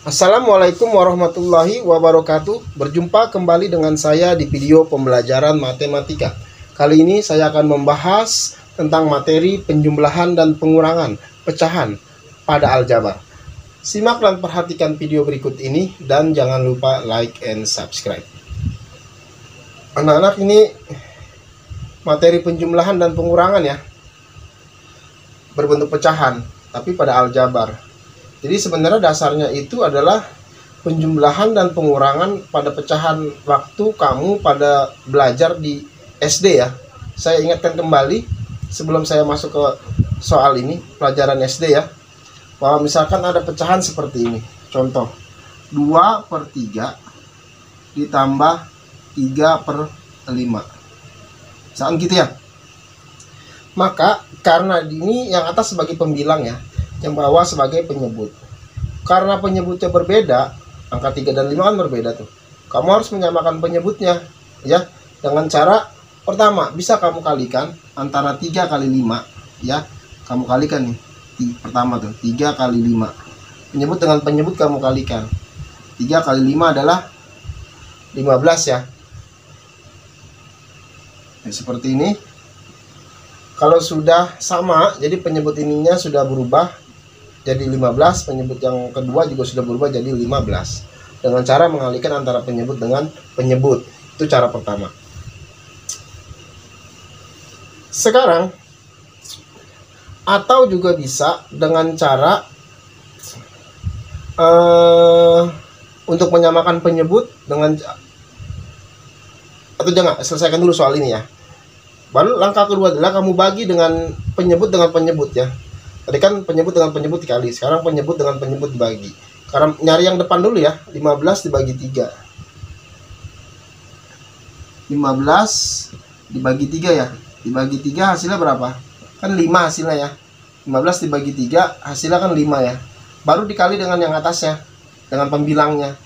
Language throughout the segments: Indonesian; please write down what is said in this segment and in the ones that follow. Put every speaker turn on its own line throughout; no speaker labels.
Assalamualaikum warahmatullahi wabarakatuh. Berjumpa kembali dengan saya di video pembelajaran matematika. Kali ini saya akan membahas tentang materi penjumlahan dan pengurangan pecahan pada aljabar. Simak dan perhatikan video berikut ini dan jangan lupa like and subscribe. Anak-anak, ini materi penjumlahan dan pengurangan ya, berbentuk pecahan tapi pada aljabar. Jadi sebenarnya dasarnya itu adalah penjumlahan dan pengurangan pada pecahan waktu kamu pada belajar di SD ya. Saya ingatkan kembali sebelum saya masuk ke soal ini, pelajaran SD ya, bahwa misalkan ada pecahan seperti ini. Contoh, 2/3 ditambah 3/5. Misalkan gitu ya. Maka karena ini yang atas sebagai pembilang ya, yang bawah sebagai penyebut. Karena penyebutnya berbeda, angka 3 dan 5 kan berbeda tuh. Kamu harus menyamakan penyebutnya ya, dengan cara pertama bisa kamu kalikan antara 3 kali 5 ya. Kamu kalikan nih. Pertama tuh 3 kali 5. Penyebut dengan penyebut kamu kalikan. 3 kali 5 adalah 15 ya. Nah, seperti ini. Kalau sudah sama, jadi penyebut ininya sudah berubah jadi 15, penyebut yang kedua juga sudah berubah jadi 15. Dengan cara mengalihkan antara penyebut dengan penyebut. Itu cara pertama. Sekarang, atau juga bisa dengan cara untuk menyamakan penyebut dengan, atau jangan, selesaikan dulu soal ini ya. Baru langkah kedua adalah kamu bagi dengan penyebut ya. Tadi kan penyebut dengan penyebut dikali, sekarang penyebut dengan penyebut dibagi. Karena nyari yang depan dulu ya, 15 dibagi 3. 15 dibagi 3 ya. Dibagi 3 hasilnya berapa? Kan 5 hasilnya ya. 15 dibagi 3 hasilnya kan 5 ya. Baru dikali dengan yang atasnya, dengan pembilangnya.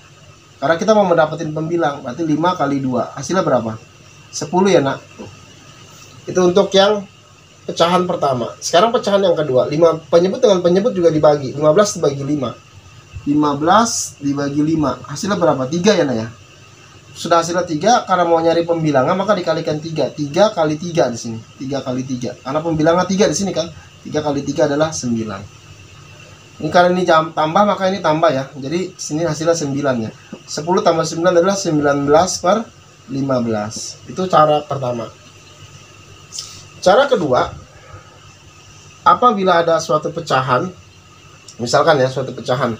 Karena kita mau mendapatkan pembilang, berarti 5 kali 2. Hasilnya berapa? 10 ya nak. Itu untuk yang pecahan pertama. Sekarang pecahan yang kedua, 5 penyebut dengan penyebut juga dibagi. 15 dibagi 5. 15 dibagi 5. Hasilnya berapa? 3 ya nak ya. Sudah hasilnya 3, karena mau nyari pembilangan maka dikalikan 3. 3 kali 3 di sini. 3 kali 3. Karena pembilangan 3 di sini kan. 3 kali 3 adalah 9. Ini karena ini tambah maka ini tambah ya. Jadi sini hasilnya 9 ya. 10 tambah 9 adalah 19/15. Itu cara pertama. Cara kedua, apabila ada suatu pecahan, misalkan ya suatu pecahan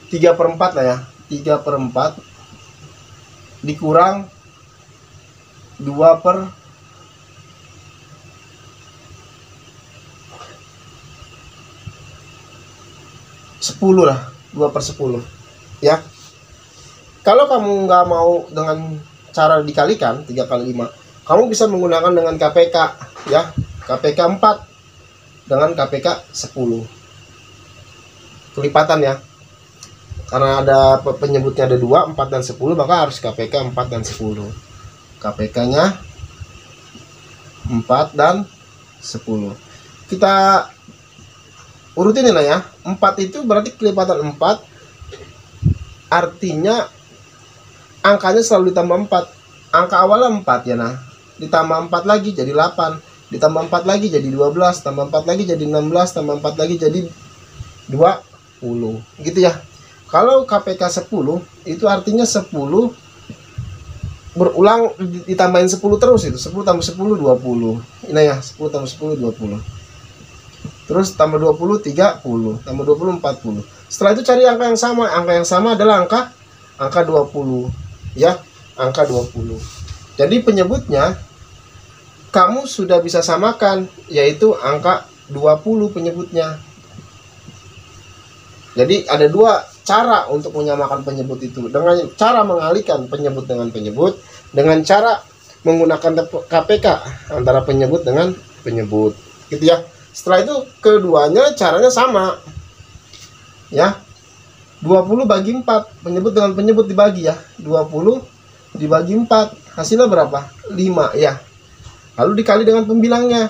3/4 lah ya, 3/4 dikurang 2/10 lah, 2/10 ya. Kalau kamu nggak mau dengan cara dikalikan 3 kali 5, kamu bisa menggunakan dengan KPK ya, KPK 4 dengan KPK 10. Kelipatan ya. Karena ada penyebutnya ada 2, 4 dan 10, maka harus KPK 4 dan 10. KPK-nya 4 dan 10. Kita urutin lah ya. 4 itu berarti kelipatan 4. Artinya angkanya selalu ditambah 4. Angka awalnya 4 ya nah. Ditambah 4 lagi jadi 8, ditambah 4 lagi jadi 12, tambah 4 lagi jadi 16, tambah 4 lagi jadi 20 gitu ya. Kalau KPK 10 itu artinya 10 berulang ditambahin 10 terus, itu 10 tambah 10 20. Ini ya, 10 tambah 10 20. Terus tambah 20 30, tambah 20 40. Setelah itu cari angka yang sama. Angka yang sama adalah angka 20 ya, angka 20. Jadi penyebutnya kamu sudah bisa samakan, yaitu angka 20 penyebutnya. Jadi ada dua cara untuk menyamakan penyebut itu. Dengan cara mengalihkan penyebut dengan penyebut, dengan cara menggunakan KPK antara penyebut dengan penyebut. Gitu ya. Setelah itu keduanya caranya sama. Ya. 20 bagi 4, penyebut dengan penyebut dibagi ya. 20 dibagi 4, hasilnya berapa? 5 ya. Lalu dikali dengan pembilangnya.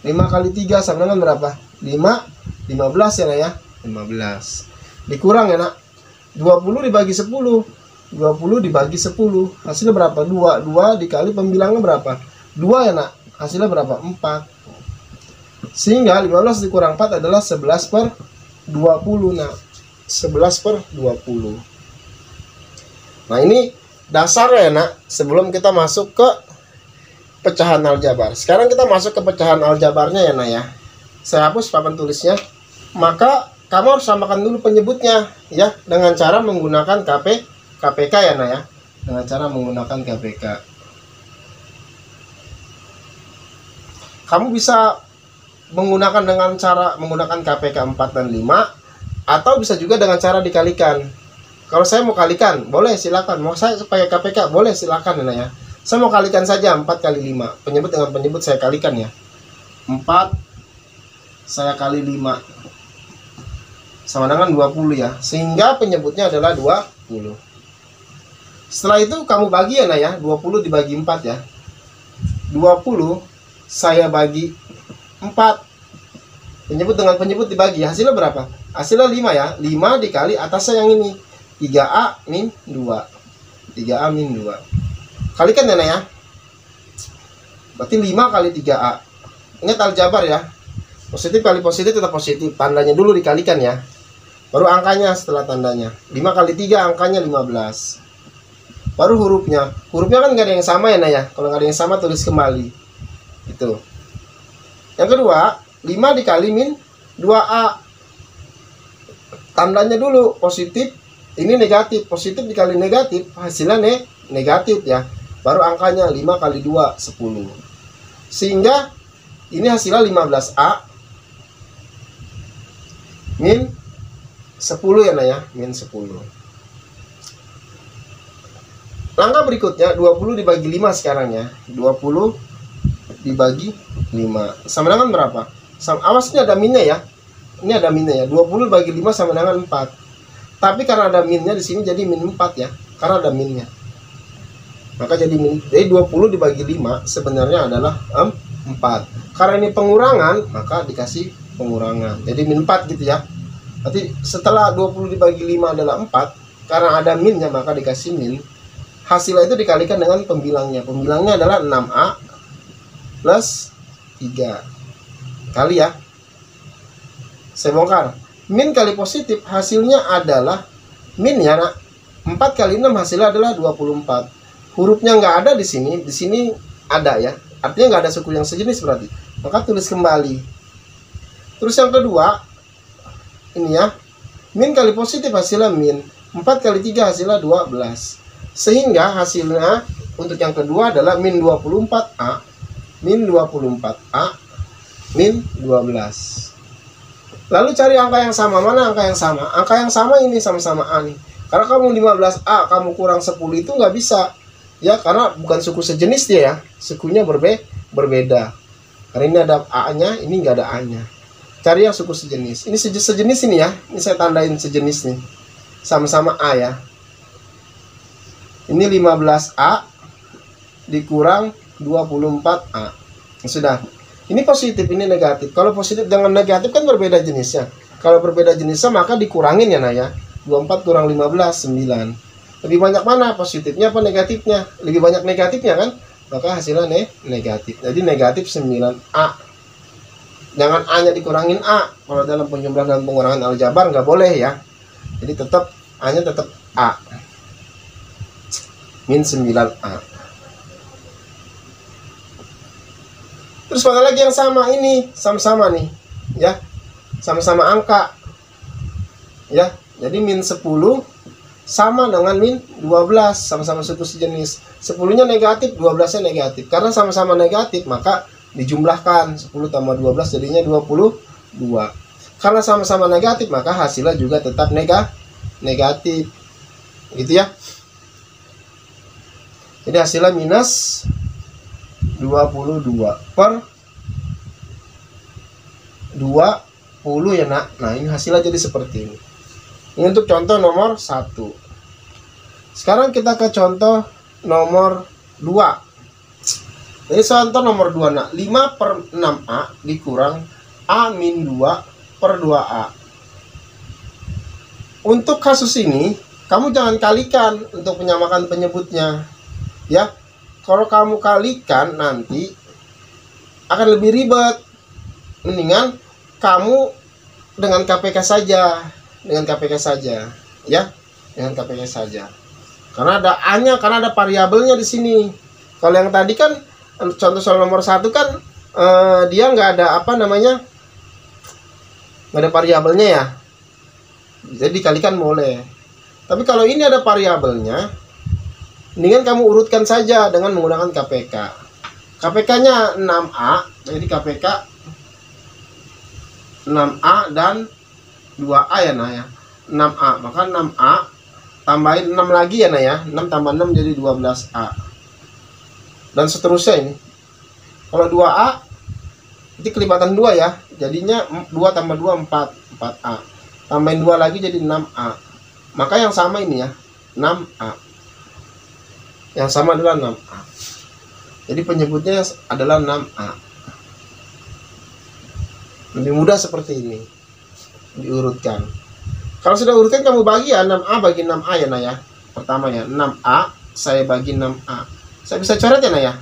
5 kali 3 sama dengan berapa? 5, 15 ya nah ya. 15. Dikurang ya nak. 20 dibagi 10. 20 dibagi 10. Hasilnya berapa? 2. 2 dikali pembilangnya berapa? 2 ya nak. Hasilnya berapa? 4. Sehingga 15 dikurang 4 adalah 11 per 20 nak. 11 per 20. Nah ini dasarnya ya nak. Sebelum kita masuk ke pecahan aljabar. Sekarang kita masuk ke pecahan aljabarnya ya nak ya. Saya hapus papan tulisnya. Maka kamu harus samakan dulu penyebutnya ya dengan cara menggunakan KPK ya nak ya. Dengan cara menggunakan KPK. Kamu bisa menggunakan dengan cara menggunakan KPK 4 dan 5 atau bisa juga dengan cara dikalikan. Kalau saya mau kalikan, boleh silakan. Mau saya pakai KPK, boleh silakan ya. Saya mau kalikan saja 4 kali 5. Penyebut dengan penyebut saya kalikan ya. 4 saya kali 5 sama dengan 20 ya. Sehingga penyebutnya adalah 20. Setelah itu kamu bagi ya ya. 20 dibagi 4 ya. 20 saya bagi 4. Penyebut dengan penyebut dibagi. Hasilnya berapa? Hasilnya 5 ya. 5 dikali atasnya yang ini. 3A min 2. 3A min 2. Kalikan ya ya. Berarti 5 kali 3A. Ingat aljabar ya. Positif kali positif tetap positif. Tandanya dulu dikalikan ya. Baru angkanya setelah tandanya. 5 kali 3 angkanya 15. Baru hurufnya. Hurufnya kan nggak ada yang sama ya ya. Kalau nggak ada yang sama tulis kembali. Itu. Yang kedua, 5 dikali min 2A. Tandanya dulu positif. Ini negatif. Positif dikali negatif. Hasilnya negatif ya. Baru angkanya 5 kali 2 10. Sehingga ini hasilnya 15A min 10 ya nah ya, min 10. Langkah berikutnya 20 dibagi 5 sekarang ya. 20 dibagi 5 sama dengan berapa? Awas ini ada minnya ya. Ini ada minnya ya. 20 dibagi 5 sama dengan 4. Tapi karena ada minnya di sini jadi min 4 ya. Karena ada minnya. Maka jadi min. Jadi 20 dibagi 5 sebenarnya adalah 4. Karena ini pengurangan, maka dikasih pengurangan. Jadi min 4 gitu ya. Berarti setelah 20 dibagi 5 adalah 4, karena ada minnya maka dikasih min. Hasilnya itu dikalikan dengan pembilangnya. Pembilangnya adalah 6A plus 3. Kali ya. Saya bongkar. Min kali positif hasilnya adalah min ya nak. 4 kali 6 hasilnya adalah 24. Hurufnya nggak ada di sini. Di sini ada ya. Artinya nggak ada suku yang sejenis berarti. Maka tulis kembali. Terus yang kedua, ini ya. Min kali positif hasilnya min. 4 kali 3 hasilnya 12. Sehingga hasilnya untuk yang kedua adalah min 24A. Min 24A. Min 12. Lalu cari angka yang sama. Mana angka yang sama? Angka yang sama ini sama-sama A nih. Karena kamu 15A, kamu kurang 10 itu nggak bisa. Ya, karena bukan suku sejenis dia ya. Sukunya berbeda. Karena ini ada A-nya, ini nggak ada A-nya. Cari yang suku sejenis. Ini sejenis ini ya. Ini saya tandain sejenis nih. Sama-sama A ya. Ini 15A dikurang 24A. Sudah. Ini positif, ini negatif. Kalau positif dengan negatif kan berbeda jenisnya. Kalau berbeda jenisnya maka dikurangin ya nah ya. 24 kurang 15, 9. Lebih banyak mana? Positifnya apa negatifnya? Lebih banyak negatifnya kan? Maka hasilnya negatif. Jadi negatif 9A. Jangan A-nya dikurangin A. Kalau dalam penjumlahan dan pengurangan aljabar nggak boleh ya. Jadi tetap A-nya tetap A. Min 9A. Terus mana lagi yang sama ini? Sama-sama nih. Ya. Sama-sama angka. Ya. Jadi min 10 sama dengan min 12. Sama-sama suku sejenis. 10-nya negatif, 12-nya negatif. Karena sama-sama negatif, maka dijumlahkan 10 tambah 12 jadinya 22. Karena sama-sama negatif maka hasilnya juga tetap negatif. Gitu ya. Jadi hasilnya minus 22 per 20 ya nak. Nah ini hasilnya jadi seperti ini. Ini untuk contoh nomor 1. Sekarang kita ke contoh nomor 2. Jadi contoh nomor 2 nak, 5 per 6A dikurang A min 2 per 2A. Untuk kasus ini, kamu jangan kalikan untuk menyamakan penyebutnya. Ya, kalau kamu kalikan nanti akan lebih ribet. Mendingan kamu dengan KPK saja, ya, dengan KPK saja. Karena ada A-nya, karena ada variabelnya di sini. Kalau yang tadi kan contoh soal nomor 1 kan dia nggak ada nggak ada variabelnya ya. Jadi dikalikan boleh. Tapi kalau ini ada variabelnya, mendingan kamu urutkan saja dengan menggunakan KPK. KPK-nya 6A, jadi KPK 6A dan 2A ya nah ya. 6A, maka 6A tambahin 6 lagi ya nah ya. 6 tambah 6 jadi 12A. Dan seterusnya ini. Kalau 2A itu kelipatan 2 ya. Jadinya 2 tambah 2 4, 4A. Tambahin 2 lagi jadi 6A. Maka yang sama ini ya, 6A. Yang sama adalah 6A. Jadi penyebutnya adalah 6A. Lebih mudah seperti ini. Diurutkan. Kalau sudah urutkan kamu bagi ya 6A bagi 6A ya nah ya. Pertama ya 6A saya bagi 6A. Saya bisa coret ya nah ya.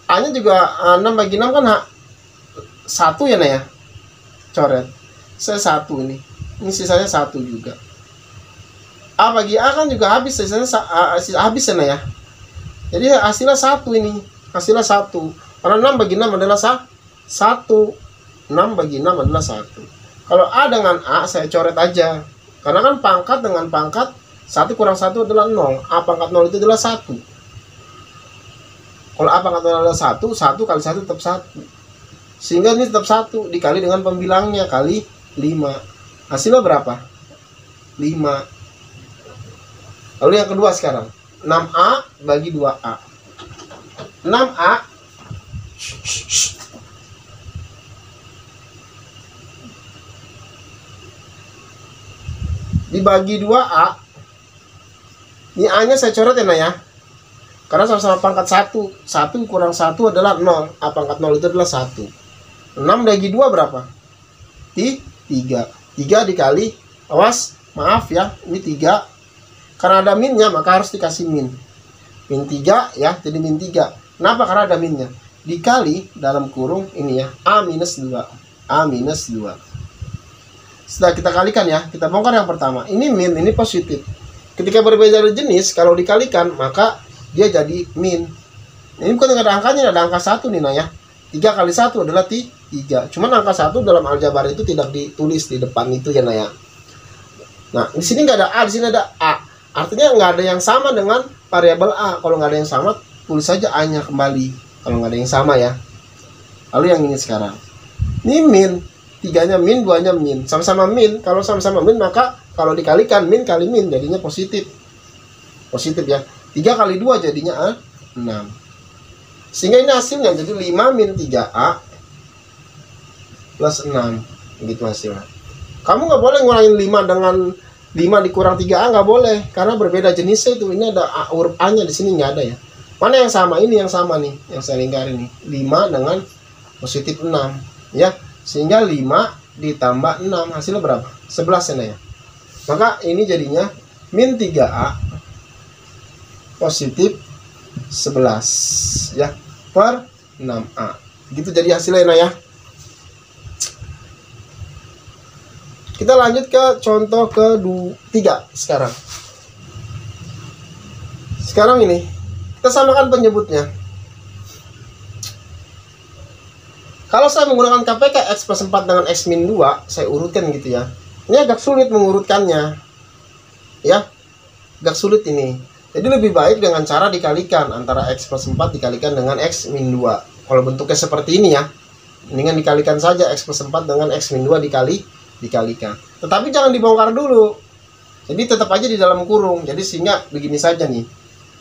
A-nya juga 6 bagi 6 kan 1 ya nah ya. Coret. Saya 1 ini. Ini sisanya 1 juga. A bagi A kan juga habis, sisanya habis ya nah ya. Jadi hasilnya 1 ini. Hasilnya 1. Karena 6 bagi 6 adalah 1. 6 bagi 6 adalah 1. Kalau A dengan A saya coret aja. Karena kan pangkat dengan pangkat 1 kurang 1 adalah 0. A pangkat 0 itu adalah 1. Kalau A pangkat 0 adalah 1, 1 kali 1 tetap 1. Sehingga ini tetap 1 dikali dengan pembilangnya kali 5. Hasilnya berapa? 5. Lalu yang kedua sekarang 6A bagi 2A. 6A dibagi 2A. Ini A nya saya coret ya nah ya. Karena sama-sama pangkat 1. 1 kurang 1 adalah 0. A pangkat 0 itu adalah 1. 6 bagi 2 berapa? 3. 3 dikali, awas, maaf ya, ini 3. Karena ada minnya, maka harus dikasih min. Min 3 ya, jadi min 3. Kenapa? Karena ada minnya. Dikali dalam kurung ini ya, A minus 2. A minus 2. Setelah kita kalikan ya, kita bongkar yang pertama. Ini min, ini positif. Ketika berbeda jenis, kalau dikalikan, maka dia jadi min. Ini bukan ada angkanya, ada angka 1 nih nah ya. 3 kali 1 adalah 3. Cuman angka 1 dalam aljabar itu tidak ditulis di depan itu ya nah ya. Nah, di sini nggak ada A, di sini ada A. Artinya nggak ada yang sama dengan variabel A. Kalau nggak ada yang sama, tulis saja A-nya kembali. Kalau nggak ada yang sama ya. Lalu yang ini sekarang. Ini min. 3-nya min, 2-nya min. Sama-sama min. Kalau sama-sama min, maka kalau dikalikan min kali min, jadinya positif. Positif ya. 3 kali 2 jadinya 6. Sehingga ini hasilnya jadi 5 min 3A plus 6. Begitu hasilnya. Kamu nggak boleh ngurangin 5 dengan 5 dikurang 3A, nggak boleh. Karena berbeda jenisnya itu. Ini ada huruf A-nya, di sini nggak ada ya. Mana yang sama? Ini yang sama nih. Yang saya lingkarin nih. 5 dengan positif 6. Ya. Sehingga 5 ditambah 6. Hasilnya berapa? 11 ya. Maka ini jadinya min 3A positif 11 ya per 6A. Gitu jadi hasilnya ya. Kita lanjut ke contoh ke-3 sekarang. Sekarang ini kita samakan penyebutnya. Kalau saya menggunakan KPK X plus 4 dengan X min 2, saya urutkan gitu ya. Ini agak sulit mengurutkannya. Ya. Agak sulit ini. Jadi lebih baik dengan cara dikalikan antara X plus 4 dikalikan dengan X min 2. Kalau bentuknya seperti ini ya, mendingan dikalikan saja X plus 4 dengan X min 2 dikalikan. Tetapi jangan dibongkar dulu. Jadi tetap aja di dalam kurung. Jadi sehingga begini saja nih.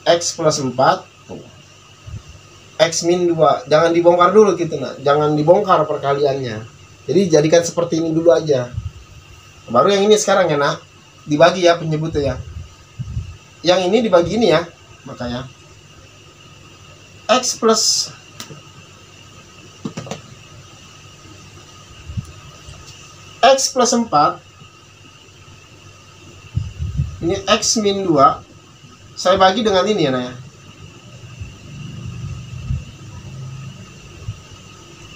X plus 4 X min 2. Jangan dibongkar dulu gitu nah. Jangan dibongkar perkaliannya. Jadi jadikan seperti ini dulu aja. Baru yang ini sekarang ya nak. Dibagi ya penyebutnya ya. Yang ini dibagi ini ya. Makanya X plus X plus 4 Ini X min 2. Saya bagi dengan ini ya, Nah ya.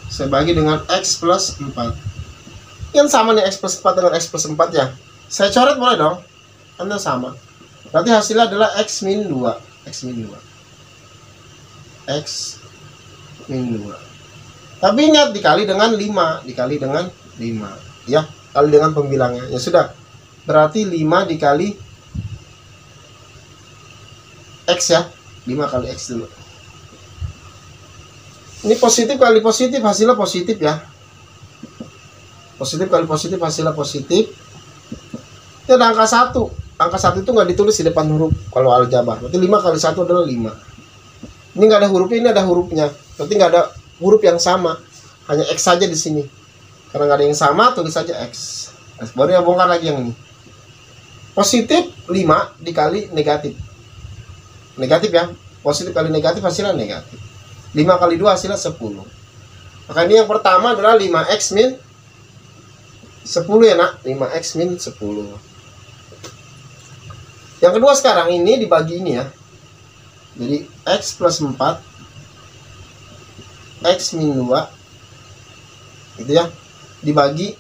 Saya bagi dengan X plus 4. Yang sama nih X plus 4 dengan X plus 4 ya. Saya coret boleh dong? Karena sama. Berarti hasilnya adalah X min 2. X min 2. X min 2. Tapi ingat dikali dengan 5. Dikali dengan 5. Ya, kali dengan pembilangnya. Ya sudah. Berarti 5 dikali X ya. 5 kali X dulu. Ini positif kali positif, hasilnya positif ya. Positif kali positif, hasilnya positif. Ini ada angka 1. Angka 1 itu nggak ditulis di depan huruf kalau aljabar. Berarti 5 kali 1 adalah 5. Ini nggak ada hurufnya, ini ada hurufnya. Berarti nggak ada huruf yang sama. Hanya X saja di sini. Karena nggak ada yang sama, tulis saja X. Nah, baru ya bongkar lagi yang ini. Positif 5 dikali negatif. Negatif ya. Positif kali negatif hasilnya negatif. 5 kali 2 hasilnya 10. Maka ini yang pertama adalah 5X min 10 ya nak. 5X min 10. Yang kedua sekarang ini dibagi ini ya. Jadi X plus 4 X min 2 gitu ya. Dibagi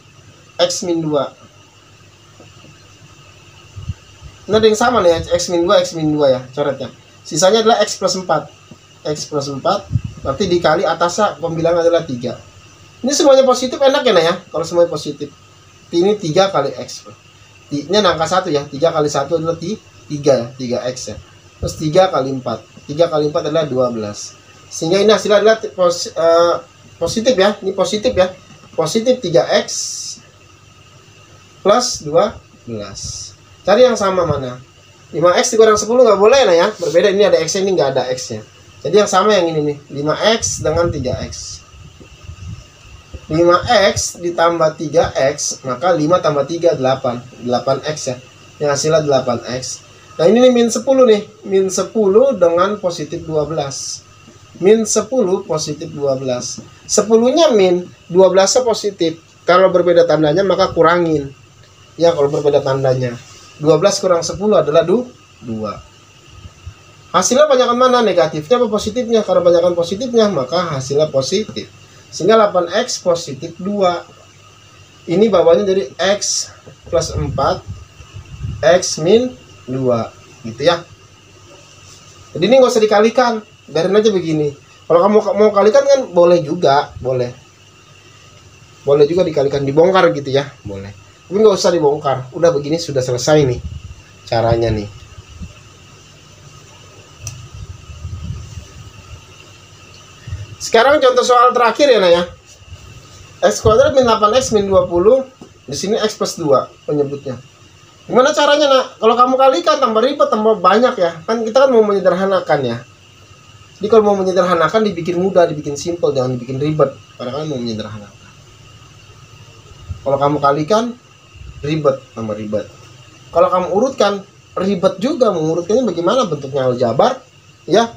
X min 2. Ini ada yang sama nih, X min 2 X min 2 ya, coretnya. Sisanya adalah X plus 4. X plus 4 berarti dikali atasnya pembilangan adalah 3. Ini semuanya positif, enak ya nah ya. Kalau semuanya positif, ini 3 kali X. Ini angka 1 ya. 3 kali 1 adalah 3 ya, 3X ya. Terus 3 kali 4. 3 kali 4 adalah 12. Sehingga ini hasilnya adalah positif ya. Ini positif ya. Positif 3X plus 12. Cari yang sama mana? 5X dikurang 10 nggak boleh nah ya. Berbeda, ini ada X, ini nggak ada X nya. Jadi yang sama yang ini nih, 5X dengan 3X. 5X ditambah 3X, maka 5 tambah 3, 8. 8X ya. Yang hasilnya 8X. Nah ini nih min 10 nih. Min 10 dengan positif 12. Min 10 positif 12. 10-nya min, 12-nya positif. Kalau berbeda tandanya maka kurangin. Ya kalau berbeda tandanya. 12 kurang 10 adalah 2. Hasilnya banyakkan mana? Negatifnya apa positifnya? Karena banyakkan positifnya, maka hasilnya positif. Sehingga 8X positif 2. Ini bawahnya jadi X plus 4 X min 2. Gitu ya. Jadi ini nggak usah dikalikan. Biarin aja begini. Kalau kamu mau kalikan kan boleh juga. Boleh juga dikalikan. Dibongkar gitu ya. Boleh. Tapi nggak usah dibongkar. Udah begini sudah selesai nih. Caranya nih. Sekarang contoh soal terakhir ya nah ya. X kuadrat min 8X min 20. Di sini X plus 2 penyebutnya. Gimana caranya nak? Kalau kamu kalikan tambah ribet, tambah banyak ya. Kan kita kan mau menyederhanakan ya. Jadi kalau mau menyederhanakan dibikin mudah, dibikin simple, jangan dibikin ribet. Karena kan mau menyederhanakan. Kalau kamu kalikan ribet, tambah ribet. Kalau kamu urutkan ribet juga. Mengurutkannya bagaimana? Bentuknya aljabar ya.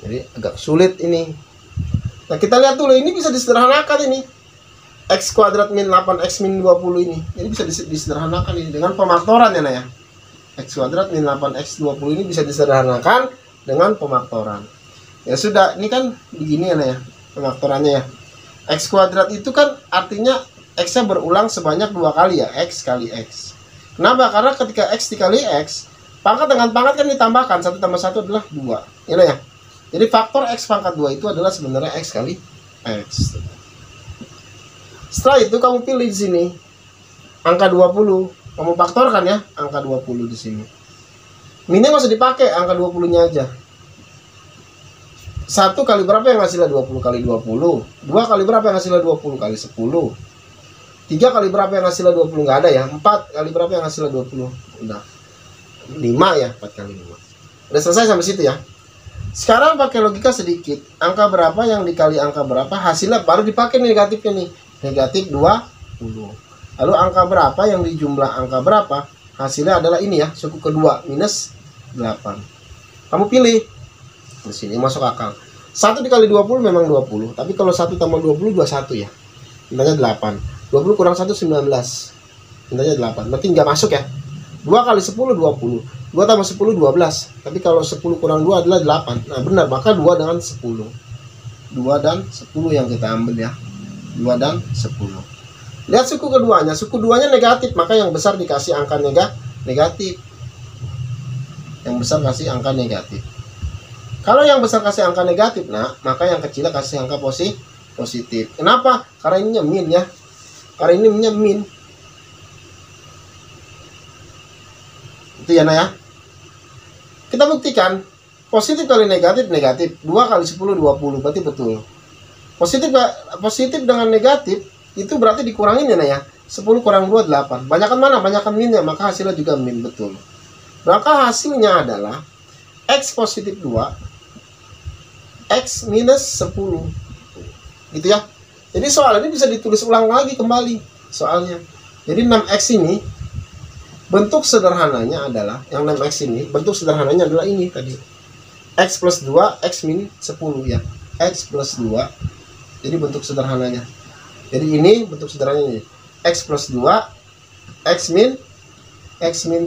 Jadi agak sulit ini. Nah kita lihat dulu, ini bisa disederhanakan ini. X kuadrat min 8X min 20 ini. Ini bisa disederhanakan ini dengan pemaktoran ya nah ya. X kuadrat min 8X 20 ini bisa disederhanakan dengan pemaktoran. Ya sudah, ini kan begini ya nah ya. Pemaktorannya ya. X kuadrat itu kan artinya X-nya berulang sebanyak 2 kali ya. X kali X. Kenapa? Karena ketika X dikali X, pangkat dengan pangkat kan ditambahkan. 1 tambah 1 adalah 2. Ya nah ya. Jadi faktor X pangkat 2 itu adalah sebenarnya X kali X. Setelah itu kamu pilih di sini angka 20. Kamu faktorkan ya angka 20 di sini. Minnya nggak usah dipakai, angka 20-nya aja. 1 kali berapa yang hasilnya 20 kali 20? 2 kali berapa yang hasilnya 20 kali 10? 3 kali berapa yang hasilnya 20? Nggak ada ya. 4 kali berapa yang hasilnya 20? Udah. 5 ya, 4 kali 5. Udah selesai sampai situ ya. Sekarang pakai logika sedikit. Angka berapa yang dikali angka berapa, hasilnya baru dipakai negatifnya nih. Negatif 20. Lalu angka berapa yang dijumlah angka berapa, hasilnya adalah ini ya, suku kedua, minus 8. Kamu pilih. Di sini masuk akal. 1 dikali 20 memang 20. Tapi kalau 1 tambah 20, 21 ya. Mintanya 8. 20 kurang 1, 19. Mintanya 8. Berarti nggak masuk ya. 2 kali 10 20. 2 tambah 10 12. Tapi kalau 10 kurang 2 adalah 8. Nah benar, maka 2 dengan 10. 2 dan 10 yang kita ambil ya. 2 dan 10. Lihat suku keduanya. Suku duanya negatif, maka yang besar dikasih angka negatif. Yang besar kasih angka negatif. Kalau yang besar kasih angka negatif, nah maka yang kecil kasih angka positif. Kenapa? Karena ininya min ya. Karena ininya min. Itu ya, nah ya. Kita buktikan. Positif kali negatif, negatif. 2 kali 10, 20. Berarti betul. Positif dengan negatif, itu berarti dikurangin ya, nah ya. 10 kurang 2, 8. Banyakan mana? Banyakan minnya. Maka hasilnya juga min, betul. Maka hasilnya adalah X positif 2, X minus 10. Gitu ya. Jadi soal ini bisa ditulis ulang lagi kembali soalnya. Jadi 6X ini bentuk sederhananya adalah, yang 6X ini bentuk sederhananya adalah ini tadi. X plus 2, X min 10 ya. X plus 2. Jadi bentuk sederhananya. Jadi ini bentuk sederhananya. X plus 2, X min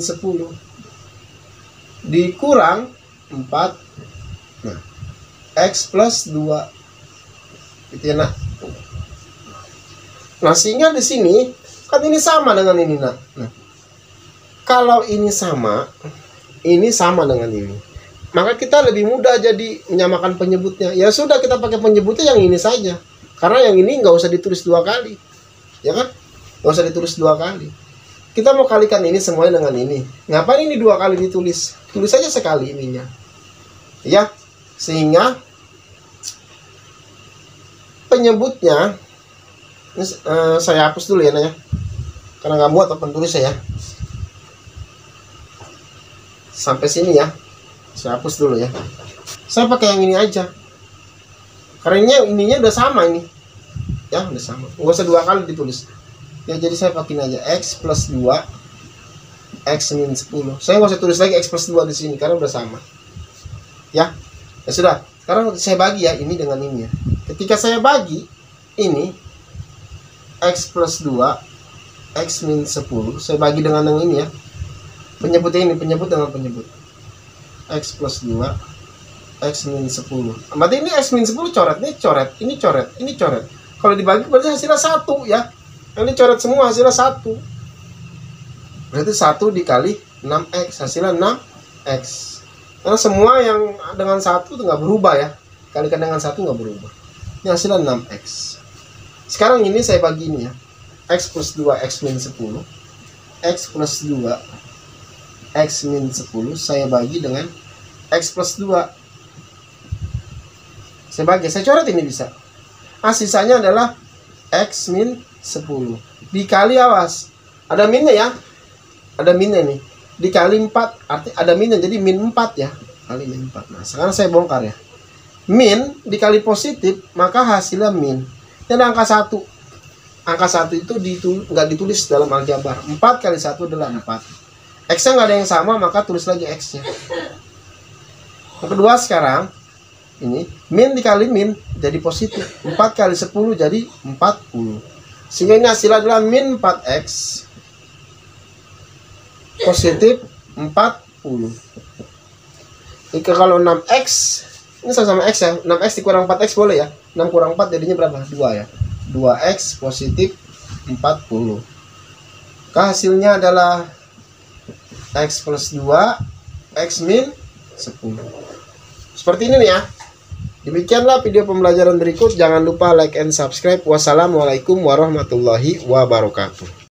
10. Dikurang 4. Nah, X plus 2. Gitu ya, nak. Nah, sehingga di sini kan ini sama dengan ini, nak. Nah, kalau ini sama dengan ini, maka kita lebih mudah jadi menyamakan penyebutnya. Ya sudah, kita pakai penyebutnya yang ini saja. Karena yang ini nggak usah ditulis 2 kali. Ya kan? Nggak usah ditulis 2 kali. Kita mau kalikan ini semuanya dengan ini. Ngapain ini 2 kali ditulis? Tulis saja sekali ininya. Ya. Sehingga penyebutnya ini, saya hapus dulu ya, nanya, karena nggak muat open tulis saya. Sampai sini ya, saya hapus dulu ya. Saya pakai yang ini aja, karena ininya udah sama ini, ya udah sama, nggak usah 2 kali ditulis. Ya jadi saya pakai aja X plus 2, X min 10. Saya nggak usah tulis lagi X plus 2 di sini karena udah sama. Ya. Ya sudah, sekarang saya bagi ya ini dengan ini ya. Ketika saya bagi ini X plus 2, X min 10, saya bagi dengan yang ini ya. Penyebutnya ini, penyebut dengan penyebut. X plus 2, X min 10. Berarti ini X min 10 coret, ini coret, ini coret, ini coret. Kalau dibagi berarti hasilnya 1 ya. Ini coret semua, hasilnya 1. Berarti 1 dikali 6X, hasilnya 6X. Karena semua yang dengan 1 itu nggak berubah ya. Kalikan dengan 1 nggak berubah. Ini hasilnya 6X. Sekarang ini saya bagi ini ya. X plus 2, X min 10. X plus 2, X min 10. Saya bagi dengan X plus 2. Saya bagi, saya coret ini bisa. Nah, sisanya adalah X min 10. Dikali, awas. Ada minnya ya. Ada minnya nih. Dikali 4, arti ada minnya, jadi min 4 ya. Kali min 4. Nah, sekarang saya bongkar ya. Min dikali positif, maka hasilnya min. Dan angka 1. Angka 1 itu nggak ditulis dalam aljabar. 4 kali 1 adalah 4. X-nya nggak ada yang sama, maka tulis lagi X-nya. Yang kedua sekarang, ini min dikali min jadi positif. 4 kali 10 jadi 40. Sehingga ini hasilnya adalah min 4X. Positif 40. Jika kalau 6X, ini sama X ya. 6X dikurang 4X boleh ya. 6 kurang 4 jadinya berapa? 2 ya. 2X positif 40. Hasilnya adalah X plus 2, X min 10. Seperti ini nih ya. Demikianlah video pembelajaran berikut. Jangan lupa like and subscribe. Wassalamualaikum warahmatullahi wabarakatuh.